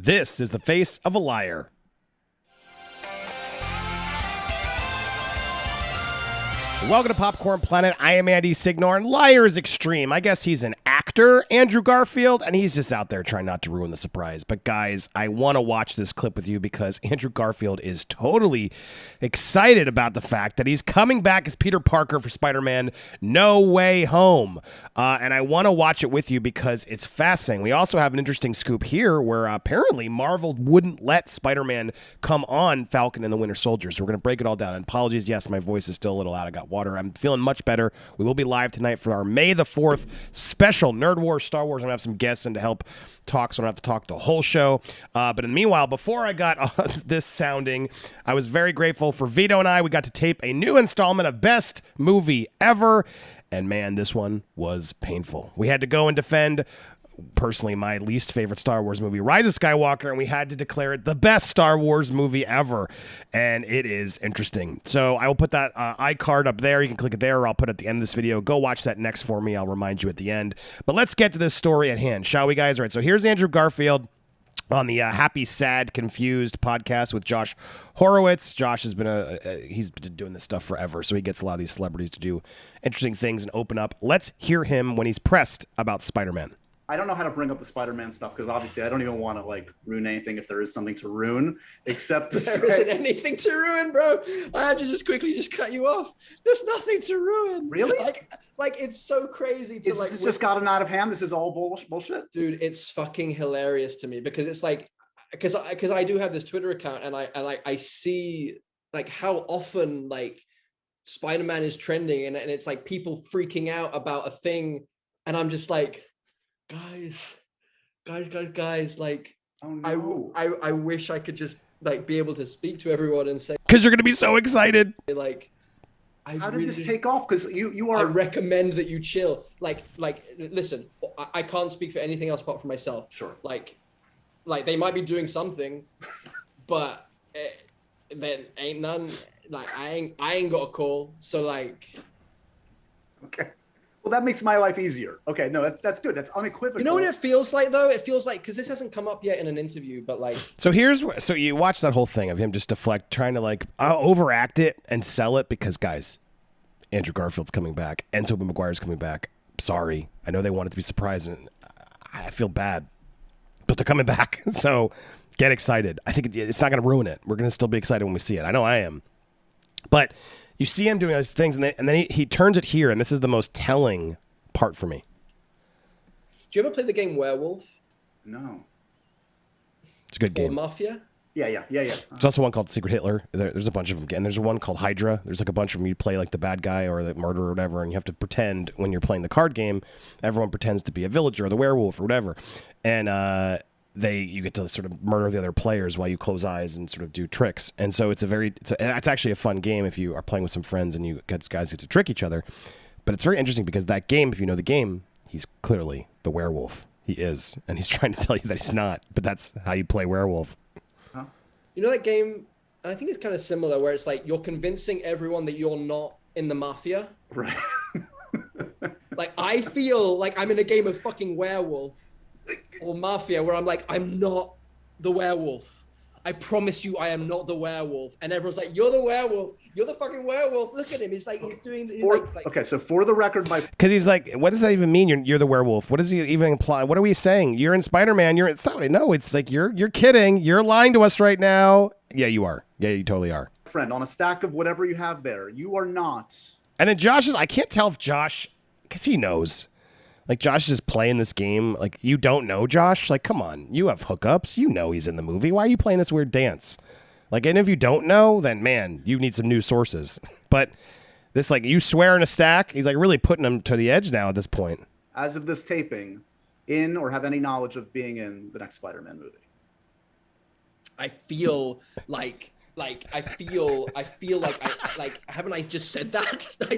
This is the face of a liar. Welcome to Popcorn Planet. I am Andy Signore, and Liar is extreme. I guess he's an actor, Andrew Garfield, and he's just out there trying not to ruin the surprise. But guys, I want to watch this clip with you because Andrew Garfield is totally excited about the fact that he's coming back as Peter Parker for Spider-Man No Way Home. And I want to watch it with you because it's fascinating. We also have an interesting scoop here where apparently Marvel wouldn't let Spider-Man come on Falcon and the Winter Soldier. So we're going to break it all down. And apologies, yes, my voice is still a little out. I got water. I'm feeling much better. We will be live tonight for our May the 4th special Nerd Wars Star Wars. I'm going to have some guests in to help talk, so I don't have to talk the whole show. But in the meanwhile, before I got this sounding, I was very grateful for Vito and I. We got to tape a new installment of Best Movie Ever. And man, this one was painful. We had to go and defend, personally, my least favorite Star Wars movie, Rise of Skywalker, and we had to declare it the best Star Wars movie ever. And it is interesting. So I will put that iCard up there. You can click it there, or I'll put it at the end of this video. Go watch that next for me. I'll remind you at the end. But let's get to this story at hand, shall we, guys? All right, so here's Andrew Garfield on the Happy, Sad, Confused podcast with Josh Horowitz. Josh has been he's been doing this stuff forever, so he gets a lot of these celebrities to do interesting things and open up. Let's hear him when he's pressed about Spider-Man. I don't know how to bring up the Spider-Man stuff because obviously I don't even want to like ruin anything if there is something to ruin, except to there isn't anything to ruin, bro. I had to just quickly cut you off. There's nothing to ruin. Really? Like it's so crazy to It's just gotten out of hand. This is all bullshit. Dude, it's fucking hilarious to me because it's like, because I do have this Twitter account and I see like how often like Spider-Man is trending and it's like people freaking out about a thing, and I'm just like, guys, like, oh, no. I wish I could just like be able to speak to everyone and say, because you're gonna be so excited. Like, how did this take off? Because you are. I recommend that you chill. Like, listen, I can't speak for anything else apart from myself. Sure. Like they might be doing something, but then ain't none. Like I ain't got a call. So like. Okay. Well, that makes my life easier. Okay, no, that's good. That's unequivocal. You know what it feels like, though? It feels like, because this hasn't come up yet in an interview, but like... So you watch that whole thing of him just deflect, trying to like overact it and sell it because, guys, Andrew Garfield's coming back and Tobey Maguire's coming back. Sorry. I know they wanted to be surprising. I feel bad. But they're coming back. So get excited. I think it's not going to ruin it. We're going to still be excited when we see it. I know I am. But... you see him doing those things, and then he turns it here, and this is the most telling part for me. Do you ever play the game Werewolf? No. It's a good game. Or Mafia? Yeah. There's also one called Secret Hitler. There's a bunch of them. And there's one called Hydra. There's like a bunch of them. You play like the bad guy or the murderer or whatever, and you have to pretend when you're playing the card game, everyone pretends to be a villager or the werewolf or whatever. And you get to sort of murder the other players while you close eyes and sort of do tricks. And so it's actually a fun game if you are playing with some friends and you guys get to trick each other. But it's very interesting because that game, if you know the game, he's clearly the werewolf. He is. And he's trying to tell you that he's not. But that's how you play werewolf. Huh? You know that game, I think it's kind of similar, where it's like you're convincing everyone that you're not in the Mafia. Right. Like, I feel like I'm in a game of fucking Werewolf or Mafia where I'm like, I'm not the werewolf. I promise you I am not the werewolf. And everyone's like, you're the werewolf. You're the fucking werewolf. Look at him. He's like, Okay, so for the record, because he's like, what does that even mean? You're the werewolf. What does he even imply? What are we saying? You're in Spider-Man. It's not. No, it's like, you're kidding. You're lying to us right now. Yeah, you are. Yeah, you totally are. Friend, on a stack of whatever you have there, you are not. And then I can't tell if Josh, because he knows. Like, Josh is just playing this game. Like, you don't know Josh? Like, come on. You have hookups. You know he's in the movie. Why are you playing this weird dance? Like, and if you don't know, then, man, you need some new sources. But this, like, you swear in a stack, he's, like, really putting him to the edge now at this point. As of this taping, in or have any knowledge of being in the next Spider-Man movie? I feel like haven't I just said that? I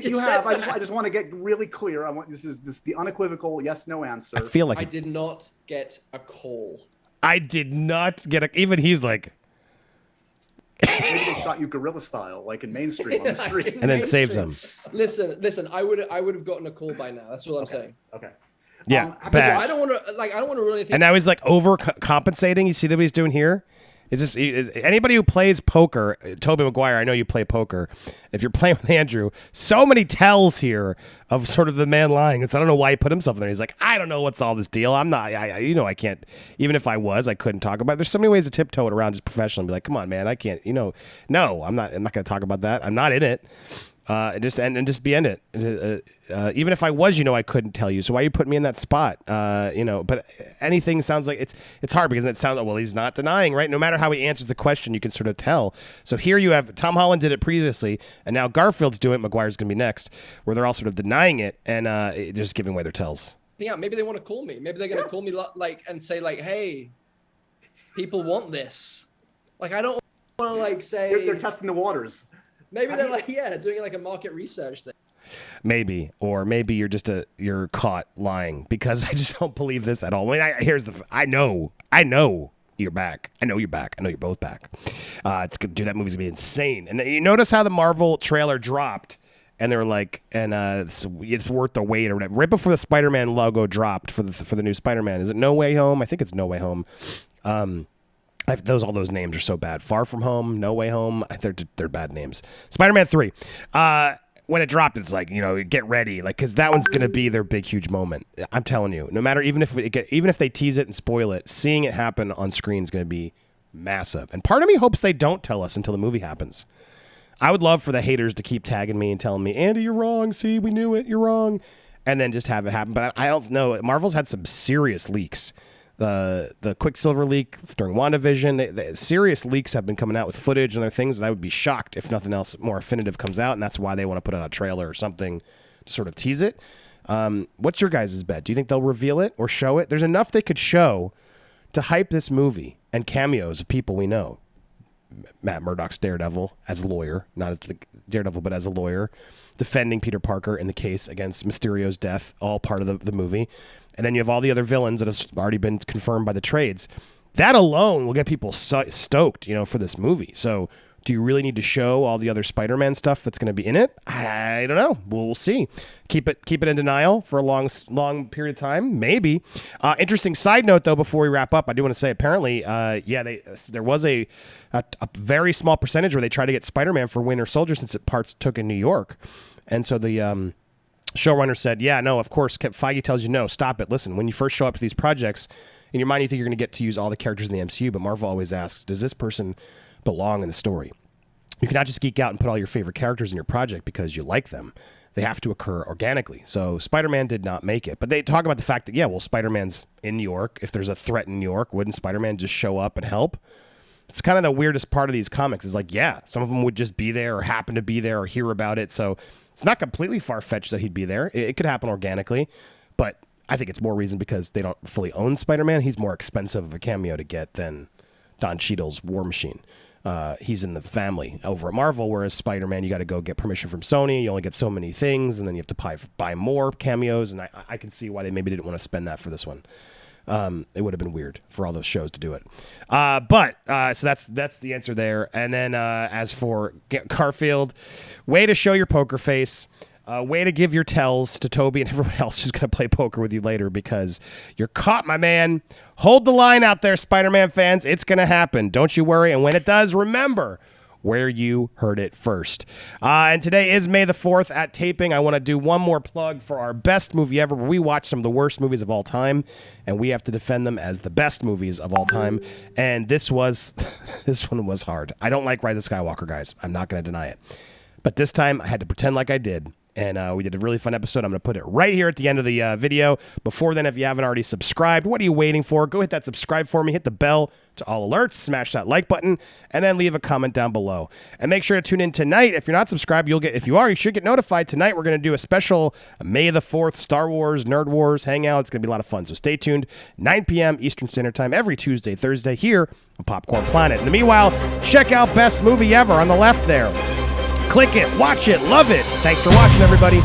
just want to get really clear. This is the unequivocal yes no answer. I feel like I did not get a call. I did not get even he's like, maybe they shot you guerrilla style, like in Mainstream on the street, and then saves him. Listen. I would have gotten a call by now. That's all I'm saying. Okay. Yeah, But bad. I don't want to like. I don't want to really. And now he's like overcompensating. You see that what he's doing here? Is anybody who plays poker, Tobey Maguire, I know you play poker. If you're playing with Andrew, so many tells here of sort of the man lying. It's I don't know why he put himself in there. He's like, I don't know what's all this deal. I'm not, I can't, even if I was, I couldn't talk about it. There's so many ways to tiptoe it around just professionally and be like, come on, man, I can't, no, I'm not going to talk about that. I'm not in it. Just be in it. Even if I was, I couldn't tell you. So why are you putting me in that spot? But anything sounds like it's hard because it sounds like, well, he's not denying, right? No matter how he answers the question, you can sort of tell. So here you have Tom Holland did it previously, and now Garfield's doing it. Maguire's going to be next, where they're all sort of denying it and just giving away their tells. Yeah, maybe they want to call me. Maybe they're going to call me like and say like, hey, people want this. Like I don't want to like say they're testing the waters. Maybe they're like, doing like a market research thing. Maybe, or maybe you're caught lying because I just don't believe this at all. I mean, I know you're back. I know you're back. I know you're both back. Dude, that movie's gonna be insane. And you notice how the Marvel trailer dropped, and they were like, it's worth the wait or whatever. Right before the Spider-Man logo dropped for the new Spider-Man. Is it No Way Home? I think it's No Way Home. All those names are so bad. Far From Home, No Way Home. They're bad names. Spider-Man 3. When it dropped, it's like, get ready, like, because that one's gonna be their big, huge moment. I'm telling you, no matter even if they tease it and spoil it, seeing it happen on screen is gonna be massive. And part of me hopes they don't tell us until the movie happens. I would love for the haters to keep tagging me and telling me, Andy, you're wrong. See, we knew it. You're wrong, and then just have it happen. But I don't know. Marvel's had some serious leaks. The Quicksilver leak during WandaVision, the serious leaks have been coming out with footage and other things that I would be shocked if nothing else more definitive comes out, and that's why they want to put out a trailer or something to sort of tease it. What's your guys' bet? Do you think they'll reveal it or show it? There's enough they could show to hype this movie and cameos of people we know. Matt Murdock's Daredevil as a lawyer, not as the Daredevil, but as a lawyer, defending Peter Parker in the case against Mysterio's death, all part of the movie. And then you have all the other villains that have already been confirmed by the trades. That alone will get people stoked, for this movie. So do you really need to show all the other Spider-Man stuff that's going to be in it? I don't know. We'll see. Keep it in denial for a long period of time. Maybe. Interesting side note, though, before we wrap up, I do want to say apparently, there was a very small percentage where they tried to get Spider-Man for Winter Soldier since it parts took in New York. And so the showrunner said, no, of course, Feige tells you, no, stop it. Listen, when you first show up to these projects, in your mind you think you're going to get to use all the characters in the MCU, but Marvel always asks, does this person belong in the story? You cannot just geek out and put all your favorite characters in your project because you like them. They have to occur organically. So Spider-Man did not make it. But they talk about the fact that, Spider-Man's in New York. If there's a threat in New York, wouldn't Spider-Man just show up and help? It's kind of the weirdest part of these comics is like, some of them would just be there or happen to be there or hear about it. So it's not completely far-fetched that he'd be there. It could happen organically. But I think it's more reason because they don't fully own Spider-Man. He's more expensive of a cameo to get than Don Cheadle's War Machine. He's in the family over at Marvel, whereas Spider-Man, you got to go get permission from Sony. You only get so many things, and then you have to buy more cameos. And I can see why they maybe didn't want to spend that for this one. It would have been weird for all those shows to do it. So that's the answer there. And then as for Garfield, way to show your poker face. Way to give your tells to Toby and everyone else who's going to play poker with you later because you're caught, my man. Hold the line out there, Spider-Man fans. It's going to happen. Don't you worry. And when it does, remember where you heard it first. And today is May the 4th at taping. I want to do one more plug for our best movie ever, where we watch some of the worst movies of all time, and we have to defend them as the best movies of all time. And this one was hard. I don't like Rise of Skywalker, guys. I'm not going to deny it. But this time, I had to pretend like I did. And we did a really fun episode. I'm going to put it right here at the end of the video. Before then, if you haven't already subscribed, what are you waiting for? Go hit that subscribe for me. Hit the bell to all alerts. Smash that like button. And then leave a comment down below. And make sure to tune in tonight. If you're not subscribed, if you are, you should get notified. Tonight, we're going to do a special May the 4th Star Wars, Nerd Wars hangout. It's going to be a lot of fun. So stay tuned. 9 p.m. Eastern Standard Time every Tuesday, Thursday here on Popcorn Planet. In the meanwhile, check out Best Movie Ever on the left there. Click it, watch it, love it. Thanks for watching, everybody.